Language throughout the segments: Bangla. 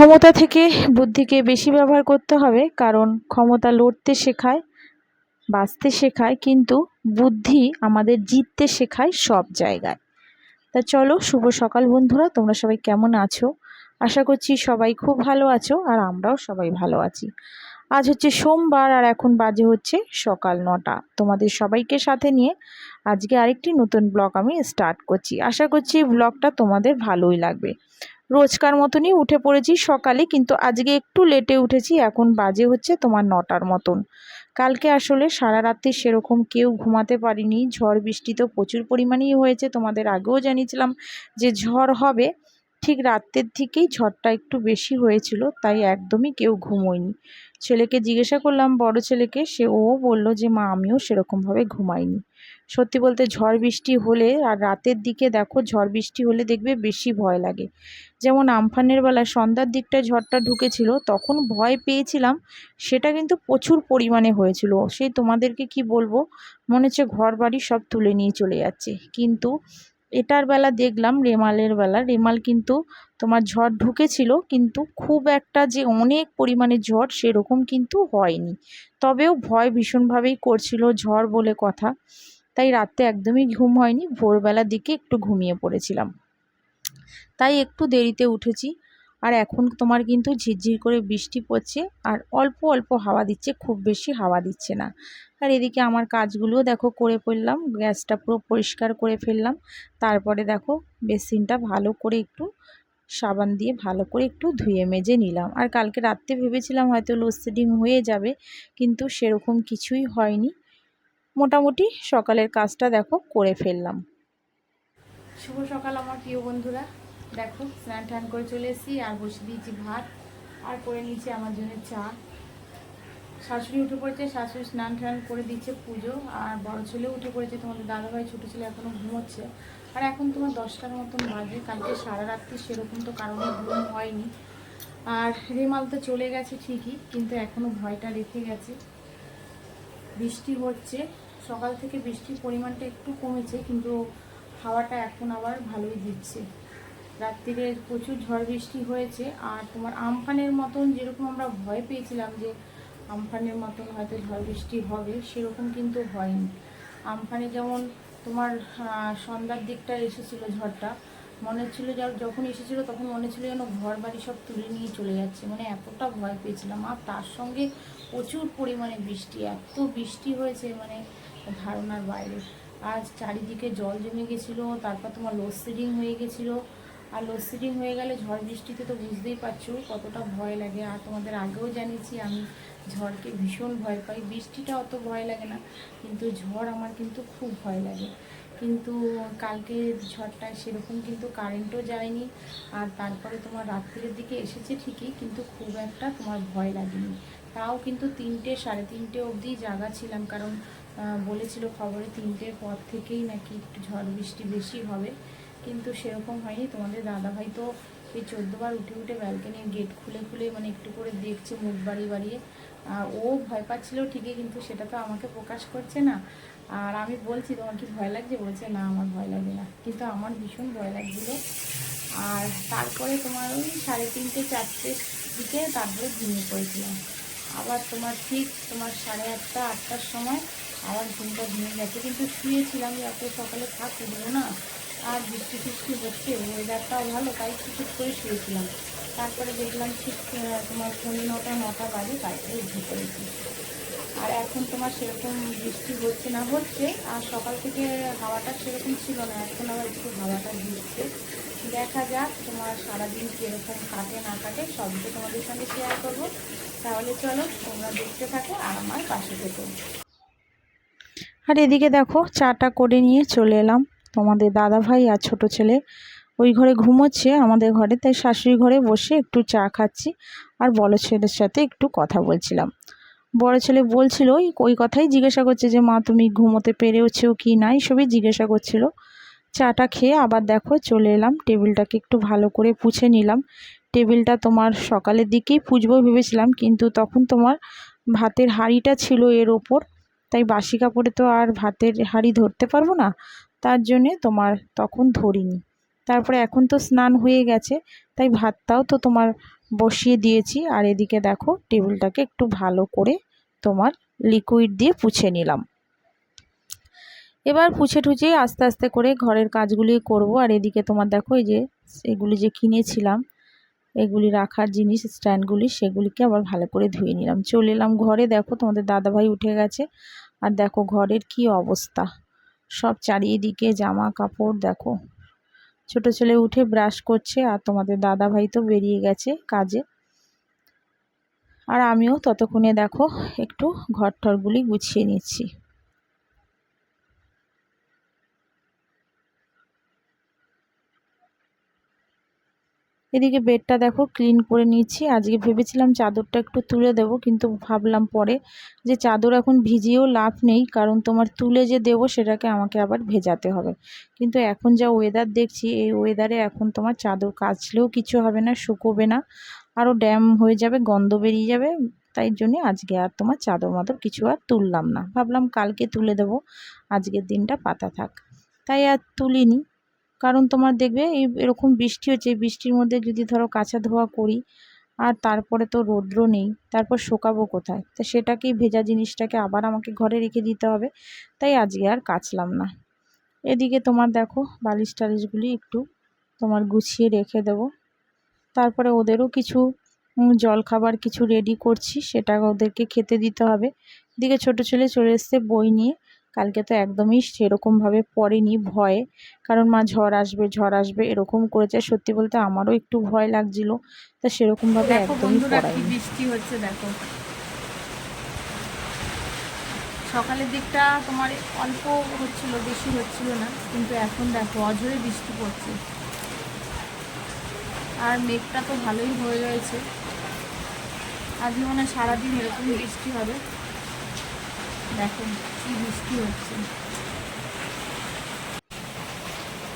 ক্ষমতা থেকে বুদ্ধিকে বেশি ব্যবহার করতে হবে, কারণ ক্ষমতা লড়তে শেখায়, বাঁচতে শেখায়, কিন্তু বুদ্ধি আমাদের জিততে শেখায় সব জায়গায়। তা চলো, শুভ সকাল বন্ধুরা, তোমরা সবাই কেমন আছো? আশা করছি সবাই খুব ভালো আছো, আর আমরাও সবাই ভালো আছি। আজ হচ্ছে সোমবার, আর এখন বাজে হচ্ছে সকাল 9টা। তোমাদের সবাইকে সাথে নিয়ে আজকে আরেকটি নতুন ব্লগ আমি স্টার্ট করছি। আশা করছি ব্লগটা তোমাদের ভালোই লাগবে। রোজকার মতনই উঠে পড়েছি সকালে, কিন্তু আজকে একটু লেটে উঠেছি। এখন বাজে হচ্ছে তোমার 9টার মতন। কালকে আসলে সারা রাত্রি সেরকম কেউ ঘুমাতে পারিনি। ঝড় বৃষ্টি তো প্রচুর পরিমাণেই হয়েছে, তোমাদের আগেও জানিয়েছিলাম যে ঝড় হবে। ঠিক রাত্রের থেকেই ঝড়টা একটু বেশি হয়েছিল, তাই একদমই কেউ ঘুমোয়নি। ছেলেকে জিজ্ঞাসা করলাম, বড় ছেলেকে, ও বলল যে মা, আমিও সেরকমভাবে ঘুমাইনি। সত্যি বলতে ঝড় বৃষ্টি হলে, আর রাতের দিকে দেখো ঝড় বৃষ্টি হলে দেখবে বেশি ভয় লাগে। যেমন আমফানের বেলা সন্ধ্যার দিকটা ঝড়টা ঢুকেছিল, তখন ভয় পেয়েছিলাম। সেটা কিন্তু প্রচুর পরিমাণে হয়েছিল, সেই তোমাদেরকে কি বলবো, মনে হচ্ছে ঘর বাড়ি সব তুলে নিয়ে চলে যাচ্ছে। কিন্তু এটার বেলা দেখলাম, রেমালের বেলা, রেমাল কিন্তু তোমার ঝড় ঢুকেছিল, কিন্তু খুব একটা যে অনেক পরিমাণে ঝড় সেরকম কিন্তু হয়নি। তবেও ভয় ভীষণভাবেই করছিল, ঝড় বলে কথা। তাই রাতে একদমই ঘুম হয়নি, ভোরবেলার দিকে একটু ঘুমিয়ে পড়েছিলাম, তাই একটু দেরিতে উঠেছি। আর এখন তোমার কিন্তু ঝিরঝির করে বৃষ্টি পড়ছে, আর অল্প অল্প হাওয়া দিচ্ছে, খুব বেশি হাওয়া দিচ্ছে না। আর এদিকে আমার কাজগুলোও দেখো করে ফেললাম, গ্যাসটা পুরো পরিষ্কার করে ফেললাম। তারপরে দেখো বেসিনটা ভালো করে একটু সাবান দিয়ে ভালো করে একটু ধুয়ে মেজে নিলাম। আর কালকে রাত্রে ভেবেছিলাম হয়তো লোডশেডিং হয়ে যাবে, কিন্তু সেরকম কিছুই হয়নি। মোটামুটি সকালের কাজটা দেখো করে ফেললাম। শুভ সকাল আমার প্রিয় বন্ধুরা। দেখো স্নান টান করে চলে এসেছি, আর বসে দিয়েছি ভাত, আর করে নিয়েছি আমার জন্য চা। শাশুড়ি উঠে পড়েছে, শাশুড়ি স্নান টান করে দিচ্ছে পুজো, আর বড় ছেলেও উঠে পড়েছে। তোমাদের দাদাভাই ছোটো ছেলে এখনও ঘুমোচ্ছে। আর এখন তোমার 10টার মতন বাজে। কালকে সারা রাত্রি সেরকম তো কারণে ঘুম হয়নি। আর রেমাল তো চলে গেছে ঠিকই, কিন্তু এখনও ভয়টা রেখে গেছে। বৃষ্টি হচ্ছে, সকাল থেকে বৃষ্টির পরিমাণটা একটু কমেছে, কিন্তু হাওয়াটা এখন আবার ভালোই দিচ্ছে। রাত্রিরে প্রচুর ঝড় বৃষ্টি হয়েছে। আর তোমার আমফানের মতন যেরকম আমরা ভয় পেয়েছিলাম যে আমফানের মতন হয়তো ঝড় বৃষ্টি হবে, সেরকম কিন্তু হয়নি। আমফানে যেমন তোমার সন্ধ্যার দিকটা এসেছিলো ঝড়টা, মনে হচ্ছিল যখন এসেছিল তখন মনে হচ্ছিল যেন ঘর বাড়ি সব তুলে নিয়ে চলে যাচ্ছে, মানে এতটা ভয় পেয়েছিলাম। আর তার সঙ্গে প্রচুর পরিমাণে বৃষ্টি, এত বৃষ্টি হয়েছে মানে ধারণার বাইরে। আজ চারিদিকে জল জমে গেছিলো, তারপর তোমার লোডশেডিং হয়ে গেছিলো। আর লোডশেডিং হয়ে গেলে ঝড় বৃষ্টিতে তো বুঝতেই পারছো কতটা ভয় লাগে। আর তোমাদের আগেও জানিয়েছি আমি ঝড়কে ভীষণ ভয় পাই। বৃষ্টিটা অত ভয় লাগে না, কিন্তু ঝড় আমার কিন্তু খুব ভয় লাগে। কিন্তু কালকে ঝড়টায় সেরকম কিন্তু কারেন্টও যায়নি। আর তারপরে তোমার রাত্রির দিকে এসেছে ঠিকই, কিন্তু খুব একটা তোমার ভয় লাগেনি। তাও কিন্তু 3টে সাড়ে 3টে অবধি জাগা ছিলাম, কারণ বলেছিল খবরে 3টের পর থেকেই নাকি একটু ঝড় বৃষ্টি বেশি হবে, কিন্তু সেরকম হয়নি। তোমাদের দাদাভাই তো এই 14বার উঠে উঠে ব্যালকনির গেট খুলে খুলে মানে একটু করে দেখছে, মুখ বাড়িয়ে বাড়িয়ে। ও ভয় পাচ্ছিল ঠিকই, কিন্তু সেটা তো আমাকে প্রকাশ করছে না। আর আমি বলছি, তোমার কি ভয় লাগছে? বলছে না, আমার ভয় লাগে না, কিন্তু আমার ভীষণ ভয় লাগছিল। আর তারপরে তোমার ওই 3:30 4টের দিকে তারপরে ঘুমিয়ে পড়েছিলাম। আবার তোমার ঠিক তোমার 8:30 8টার সময় আবার ঘুমটা ভেঙে গেছে, কিন্তু শুয়েছিলাম, এত সকালে থাক উঠবো না। আর বৃষ্টি ফিষ্টি হচ্ছে, ওয়েদারটাও ভালো, তাই চুপ করে শুয়েছিলাম। তারপরে দেখলাম ঠিক তোমার 9:30 9টা বাজে, তারপরে উঠে পড়েছি। আর এখন তোমার সেরকম বৃষ্টি হচ্ছে না, হচ্ছে। আর সকাল থেকে হাওয়াটা সেরকম ছিল না, এখন আবার একটু হাওয়াটা দিচ্ছে। দেখা যাক তোমার সারাদিন কীরকম কাটে না কাটে, সবই তো তোমাদের সঙ্গে শেয়ার করবো। তাহলে চলো তোমরা দেখতে থাকো আর আমার পাশে থেকো। আর এদিকে দেখো চাটা করে নিয়ে চলে এলাম। তোমাদের দাদা ভাই আর ছোট ছেলে ওই ঘরে ঘুমোচ্ছে, আমাদের ঘরে, তাই শাশুড়ি ঘরে বসে একটু চা খাচ্ছি। আর বড় ছেলের সাথে একটু কথা বলছিলাম। বড় ছেলে বলছিল ওই কথাই জিজ্ঞাসা করছে যে মা, তুমি ঘুমোতে পেরেছো কি না, এইসবই জিজ্ঞাসা করছিল। চাটা খেয়ে আবার দেখো চলে এলাম, টেবিলটাকে একটু ভালো করে পুছে নিলাম। টেবিলটা তোমার সকালের দিকেই পুছবো ভেবেছিলাম, কিন্তু তখন তোমার ভাতের হাঁড়িটা ছিল এর ওপর, তাই বাসি কাপড়ে তো আর ভাতের হাঁড়ি ধরতে পারবো না, তার জন্যে তোমার তখন ধরিনি। তারপরে এখন তো স্নান হয়ে গেছে, তাই ভাতটাও তো তোমার বসিয়ে দিয়েছি। আর এদিকে দেখো টেবিলটাকে একটু ভালো করে তোমার লিকুইড দিয়ে পুছে নিলাম। এবার পুছে টুছে আস্তে আস্তে করে ঘরের কাজগুলি করব। আর এদিকে তোমার দেখো এই যে এগুলি যে কিনেছিলাম, এগুলি রাখার জিনিস স্ট্যান্ডগুলি, সেগুলিকে আবার ভালো করে ধুয়ে নিলাম। চলে এলাম ঘরে। দেখো তোমাদের দাদাভাই উঠে গেছে, আর দেখো ঘরের কি অবস্থা, সব চারিদিকে জামা কাপড়। দেখো ছোট ছেলে উঠে ব্রাশ করছে, আর তোমাদের দাদাভাই তো বেরিয়ে গেছে কাজে। আর আমিও ততক্ষণে দেখো একটু ঘর টরগুলি গুছিয়ে নিচ্ছি। এদিকে বেডটা দেখো ক্লিন করে নিচ্ছি। আজকে ভেবেছিলাম চাদরটা একটু তুলে দেব, কিন্তু ভাবলাম পরে যে চাদর এখন ভিজিয়েও লাভ নেই, কারণ তোমার তুলে যে দেবো সেটাকে আমাকে আবার ভেজাতে হবে। কিন্তু এখন যা ওয়েদার দেখছি, এই ওয়েদারে এখন তোমার চাদর কাচলেও কিছু হবে না, শুকোবে না, আরও ড্যাম হয়ে যাবে, গন্ধ বেরিয়ে যাবে। তাই জন্যে আজকে আর তোমার চাদর মাদর কিছু আর তুললাম না, ভাবলাম কালকে তুলে দেবো, আজকের দিনটা পাতা থাক, তাই আর তুলিনি। কারণ তোমার দেখবে এরকম বৃষ্টি হচ্ছে, এই বৃষ্টির মধ্যে যদি ধরো কাচা ধোয়া করি, আর তারপরে তো রৌদ্র নেই, তারপর শোকাবো কোথায়? তা সেটাকেই, ভেজা জিনিসটাকে আবার আমাকে ঘরে রেখে দিতে হবে, তাই আজকে আর কাচলাম না। এদিকে তোমার দেখো বালিশ টালিশগুলি একটু তোমার গুছিয়ে রেখে দেবো। তারপরে ওদেরও কিছু জলখাবার কিছু রেডি করছি, সেটা ওদেরকে খেতে দিতে হবে। এদিকে ছোটো ছেলে চলে এসছে বই নিয়ে। কালকে তো একদমই সেরকমভাবে পড়েনি, ভয়ে, কারণ মা ঝড় আসবে এরকম করেছে। সত্যি বলতে আমারও একটু ভয় লাগছিল, তা সেরকমভাবে একদমই পড়ায়নি। বৃষ্টি হচ্ছে দেখো, সকালের দিকটা তোমার অল্প হচ্ছিল, বেশি হচ্ছিল না, কিন্তু এখন দেখো অঝরে বৃষ্টি পড়ছে। আর মেঘটা তো ভালোই হয়ে রয়েছে, আজকে মনে হয় সারাদিন এরকম বৃষ্টি হবে। দেখো কি বৃষ্টি হচ্ছে,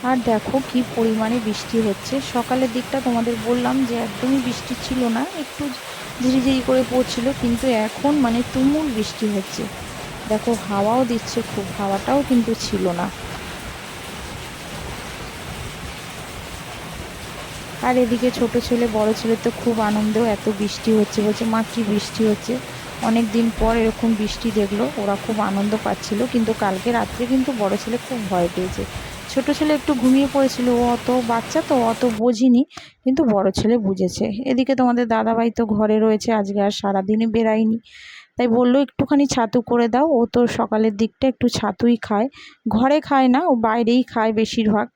আর দেখো কি পরিমাণে বৃষ্টি হচ্ছে। সকালের দিকটা তোমাদের বললাম যে একদমই বৃষ্টি ছিল না, একটু ঝিরিঝিরি করে পড়ছিল, কিন্তু এখন মানে তুমুল বৃষ্টি হচ্ছে। দেখো হাওয়াও দিচ্ছে খুব, হাওয়াটাও কিন্তু ছিল না। আর এদিকে ছোট ছেলে বড় ছেলে তো খুব আনন্দ, এত বৃষ্টি হচ্ছে, বলছে মা কি বৃষ্টি হচ্ছে, অনেক দিন পর এরকম বৃষ্টি দেখলো, ওরা খুব আনন্দ পাচ্ছিল। কিন্তু কালকে রাত্রে কিন্তু বড় ছেলে খুব ভয় পেয়েছে, ছোট ছেলে একটু ঘুমিয়ে পড়েছিল, ও অত বাচ্চা তো অত বোঝেনি, কিন্তু বড় ছেলে বুঝেছে। এদিকে তোমাদের দাদাভাই তো ঘরে রয়েছে, আজকে আর সারাদিনে বেরায়নি, তাই বললো একটুখানি ছাতু করে দাও। ও তো সকালের দিকটা একটু ছাতুই খায়, ঘরে খায় না, ও বাইরেই খায় বেশিরভাগ।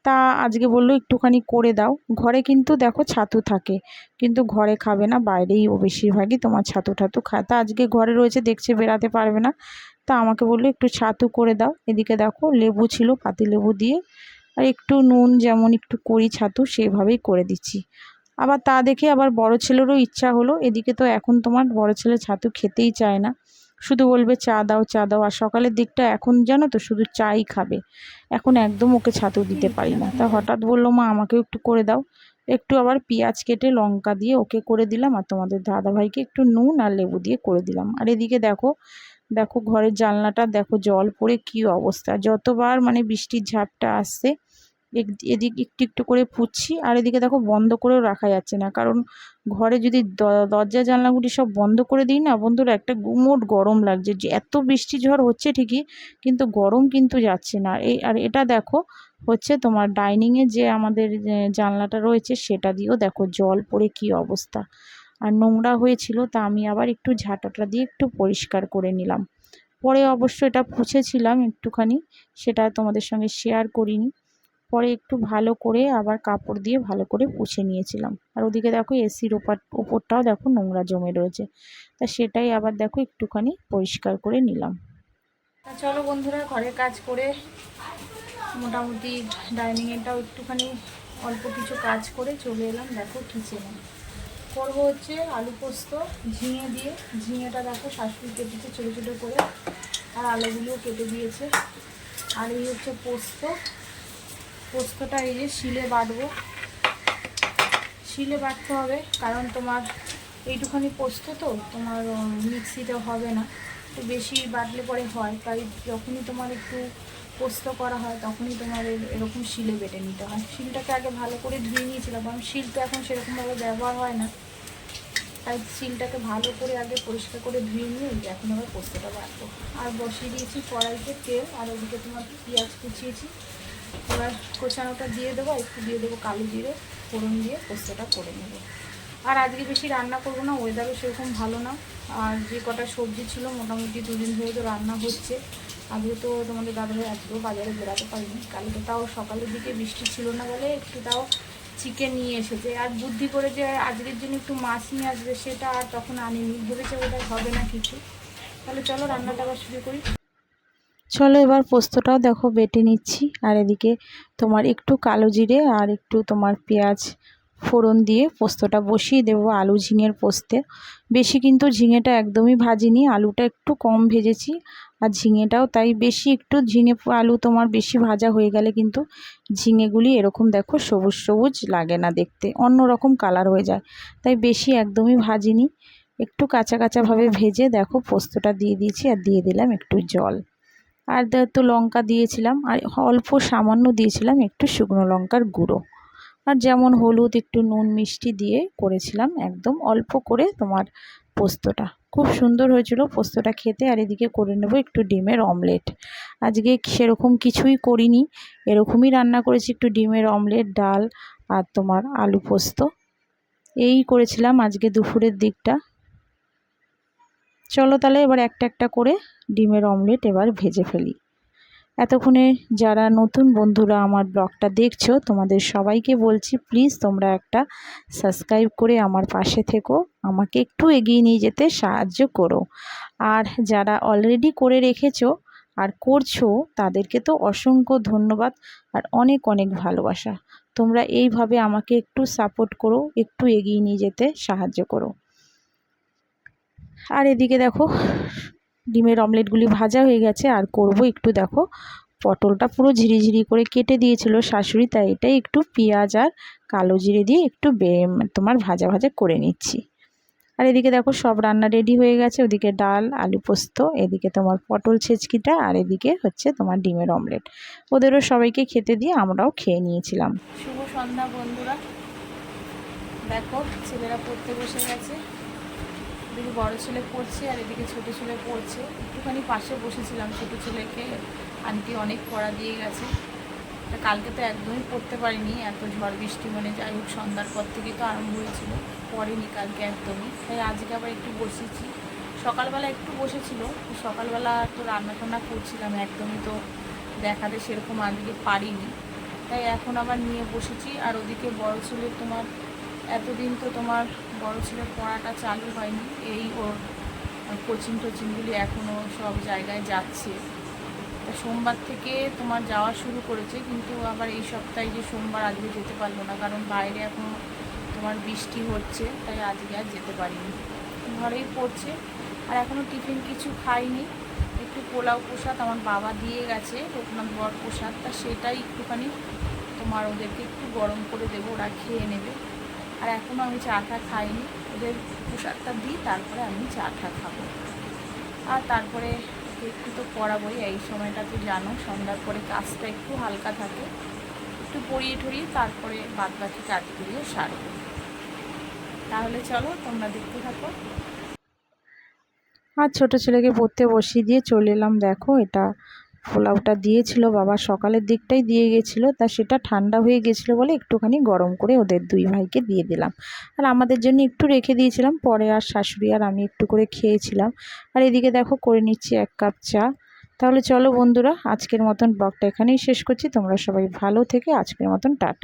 তা আজকে বললো একটুখানি করে দাও। ঘরে কিন্তু দেখো ছাতু থাকে, কিন্তু ঘরে খাবে না, বাইরেই ও বেশিরভাগই তোমার ছাতু ঠাতু খায়। তা আজকে ঘরে রয়েছে, দেখছে বেরাতে পারবে না, তা আমাকে বললো একটু ছাতু করে দাও। এদিকে দেখো লেবু ছিল, পাতি লেবু দিয়ে আর একটু নুন যেমন একটু করি ছাতু, সেভাবেই করে দিচ্ছি। আবার তা দেখে আবার বড় ছেলেরও ইচ্ছা হলো। এদিকে তো এখন তোমার বড় ছেলে ছাতু খেতেই চায় না, শুধু বলবে চা দাও চা দাও। আর সকালের দিকটা এখন জানো তো শুধু চাই খাবে, এখন একদম ওকে ছাতু দিতে পারি না। তা হঠাৎ বললো মা আমাকেও একটু করে দাও। একটু আবার পেঁয়াজ কেটে লঙ্কা দিয়ে ওকে করে দিলাম, আর তোমাদের দাদাভাইকে একটু নুন আর লেবু দিয়ে করে দিলাম। আর এদিকে দেখো দেখো ঘরের জানলাটা দেখো জল পড়ে কি অবস্থা, যতবার মানে বৃষ্টির ঝাপটা আসছে এদিক একটু একটু করে পুচ্ছি। আর এদিকে দেখো বন্ধ করেও রাখা যাচ্ছে না, কারণ ঘরে যদি দরজা জানলাগুলি সব বন্ধ করে দিই না বন্ধুরা, একটা গুমোট গরম লাগছে, যে এত বৃষ্টি ঝড় হচ্ছে ঠিকই, কিন্তু গরম কিন্তু যাচ্ছে না। আর এটা দেখো হচ্ছে তোমার ডাইনিংয়ে যে আমাদের জানলাটা রয়েছে, সেটা দিয়েও দেখো জল পড়ে কি অবস্থা, আর নোংরা হয়েছিল, তা আমি আবার একটু ঝাঁটাটা দিয়ে একটু পরিষ্কার করে নিলাম। পরে অবশ্য এটা পুছেছিলাম একটুখানি, সেটা তোমাদের সঙ্গে শেয়ার করিনি। পরে একটু ভালো করে আবার কাপড় দিয়ে ভালো করে পুছে নিয়েছিলাম। আর ওদিকে দেখো এসির ওপরটাও দেখো নোংরা জমে রয়েছে, তা সেটাই আবার দেখো একটুখানি পরিষ্কার করে নিলাম। তা চলো বন্ধুরা, ঘরের কাজ করে মোটামুটি ডাইনিংয়েটাও একটুখানি অল্প কিছু কাজ করে চলে এলাম দেখো কিচেনে। করবো হচ্ছে আলু পোস্ত ঝিঙে দিয়ে। ঝিঙেটা দেখো শাশুড়ি কেটেছে ছোটো ছোটো করে, আর আলুগুলোও কেটে দিয়েছে। আর এই হচ্ছে পোস্ত, পোস্তটা এই যে শিলে বাটবো, শিলে বাটতে হবে, কারণ তোমার এইটুখানি পোস্ত তো তোমার মিক্সিতে হবে না, তো বেশি বাটলে পরে হয়, তাই যখনই তোমার একটু পোস্ত করা হয় তখনই তোমার এরকম শিলে বেটে নিতে হয়। শিলটাকে আগে ভালো করে ধুয়ে নিয়েছিলাম, কারণ শিল তো এখন সেরকমভাবে ব্যবহার হয় না, তাই শিলটাকে ভালো করে আগে পরিষ্কার করে ধুয়ে নিয়ে এখন আবার পোস্তটা বাটবো। আর বসিয়ে দিয়েছি কড়াইতে তেল, আর ওদিকে তোমার পেঁয়াজ কুচিয়েছি। এবার কোচানোটা দিয়ে দেবো, একটু দিয়ে দেবো কালো জিরে, ফোড়ন দিয়ে পোস্তটা করে নেবো। আর আজকে বেশি রান্না করবো না, ওয়েদারও সেরকম ভালো না। আর যে কটা সবজি ছিল মোটামুটি 2 দিন ধরে তো রান্না হচ্ছে। আজকে তো তোমাদের দাদাভাই আজকেও বাজারে বেরোতে পারিনি, কালকে তাও সকালের দিকে বৃষ্টি ছিল না বলে একটু তাও চিকেন নিয়ে এসেছে। আর বুদ্ধি করে যে আজকের জন্য একটু মাছ নিয়ে আসবে, সেটা আর তখন আনিনি, ভেবেছে বোধহয় হবে না কিছু। তাহলে চলো রান্নাটা আবার শুরু করি। চলো এবার পোস্তটাও দেখো বেটে নিচ্ছি, আর এদিকে তোমার একটু কালো জিরে আর একটু তোমার পেঁয়াজ ফোড়ন দিয়ে পোস্তটা বসিয়ে দেবো আলু ঝিঙের পোস্তে। বেশি কিন্তু ঝিঙেটা একদমই ভাজিনি, আলুটা একটু কম ভেজেছি, আর ঝিঙেটাও তাই বেশি একটু ঝিঙে আলু তোমার বেশি ভাজা হয়ে গেলে কিন্তু ঝিঙেগুলি এরকম দেখো সবুজ সবুজ লাগে না দেখতে, অন্য রকম কালার হয়ে যায়, তাই বেশি একদমই ভাজিনি, একটু কাঁচা কাঁচাভাবে ভেজে দেখো পোস্তটা দিয়ে দিয়েছি, আর দিয়ে দিলাম একটু জল, আর তো লঙ্কা দিয়েছিলাম, আর অল্প সামান্য দিয়েছিলাম একটু শুকনো লঙ্কার গুঁড়ো, আর যেমন হলুদ একটু নুন মিষ্টি দিয়ে করেছিলাম একদম অল্প করে তোমার পোস্তটা। খুব সুন্দর হয়েছিল পোস্তটা খেতে। আর এদিকে করে নেব একটু ডিমের অমলেট। আজকে সেরকম কিছুই করিনি, এরকমই রান্না করেছি, একটু ডিমের অমলেট, ডাল আর তোমার আলু পোস্ত, এই করেছিলাম আজকে দুপুরের দিকটা। চলো তাহলে এবার একটা একটা করে ডিমের অমলেট এবার ভেজে ফেলি। এতক্ষণে যারা নতুন বন্ধুরা আমার ব্লগটা দেখছো তোমাদের সবাইকে বলছি, প্লিজ তোমরা একটা সাবস্ক্রাইব করে আমার পাশে থেকো, আমাকে একটু এগিয়ে নিয়ে যেতে সাহায্য করো। আর যারা অলরেডি করে রেখেছো আর করছো তাদেরকে তো অসংখ্য ধন্যবাদ আর অনেক অনেক ভালোবাসা। তোমরা এইভাবে আমাকে একটু সাপোর্ট করো, একটু এগিয়ে নিয়ে যেতে সাহায্য করো। আর এদিকে দেখো ডিমের অমলেটগুলি ভাজা হয়ে গেছে, আর করব একটু দেখো পটলটা পুরো ঝিরিঝিরি করে কেটে দিয়েছিল শাশুড়ি, তাই এটাই একটু পেঁয়াজ আর কালো জিরে দিয়ে একটু তোমার ভাজা ভাজা করে নিচ্ছি। আর এদিকে দেখো সব রান্না রেডি হয়ে গেছে, ওদিকে ডাল আলু পোস্ত, এদিকে তোমার পটল ছেচকিটা, আর এদিকে হচ্ছে তোমার ডিমের অমলেট। ওদেরও সবাইকে খেতে দিয়ে আমরাও খেয়ে নিয়েছিলাম। শুভ সন্ধ্যা বন্ধুরা, দেখো ছেলেরা পড়তে বসে গেছে। এদিকে বড় ছেলে পড়ছে আর এদিকে ছোটো ছেলে পড়ছে। একটুখানি পাশে বসেছিলাম, ছোটো ছেলেকে আন্টি অনেক পড়া দিয়ে গেছে। তা কালকে তো একদমই পড়তে পারিনি, এত ঝড় বৃষ্টি, মানে যাই হোক সন্ধ্যার পর থেকেই তো আরম্ভ হয়েছিল, পড়েনি কালকে একদমই। তাই আজকে আবার একটু বসেছি, সকালবেলা একটু বসেছিল, সকালবেলা তো রান্না টান্না করছিলাম, একদমই তো দেখাতে সেরকম আজকে পারিনি, তাই এখন আবার নিয়ে বসেছি। আর ওদিকে বড় ছেলে তোমার এতদিন তো তোমার বড় ছেলের পড়াটা চালু হয়নি, এই ওর কোচিং টোচিংগুলি এখনও সব জায়গায় যাচ্ছে। তা সোমবার থেকে তোমার যাওয়া শুরু করেছে, কিন্তু আবার এই সপ্তাহে যে সোমবার আজকে যেতে পারলো না, কারণ বাইরে এখন তোমার বৃষ্টি হচ্ছে, তাই আজকে আর যেতে পারিনি, ঘরেই পড়ছে। আর এখনও টিফিন কিছু খাইনি, একটু পোলাও প্রসাদ আমার বাবা দিয়ে গেছে, লোকনাথ বর প্রসাদ, তা সেটাই একটুখানি তোমার ওদেরকে একটু গরম করে দেবো, ওরা খেয়ে নেবে। আর এখনও আমি চা টা খাইনি, ওদের প্রসাদটা দিই তারপরে আমি চা টা খাবো। আর তারপরে একটু তো পড়াবই, এই সময়টা তো জানো সন্ধ্যার পরে কাজটা একটু হালকা থাকে, একটু পড়িয়ে ঠড়িয়ে তারপরে বাদ বাকি কাজগুলিও সারবো। তাহলে চলো তোমরা দেখতে থাকো। আর ছোটো ছেলেকে পড়তে বসিয়ে দিয়ে চলে এলাম। দেখো এটা পোলাওটা দিয়েছিল বাবা, সকালের দিকটাই দিয়ে গেছিলো, তা সেটা ঠান্ডা হয়ে গেছিলো বলে একটুখানি গরম করে ওদের দুই ভাইকে দিয়ে দিলাম, আর আমাদের জন্য একটু রেখে দিয়েছিলাম, পরে আর শাশুড়ি আর আমি একটু করে খেয়েছিলাম। আর এদিকে দেখো করে নিচ্ছি 1 কাপ চা। তাহলে চলো বন্ধুরা, আজকের মতন ব্লগটা এখানেই শেষ করছি, তোমরা সবাই ভালো থেকে আজকের মতন টাটা।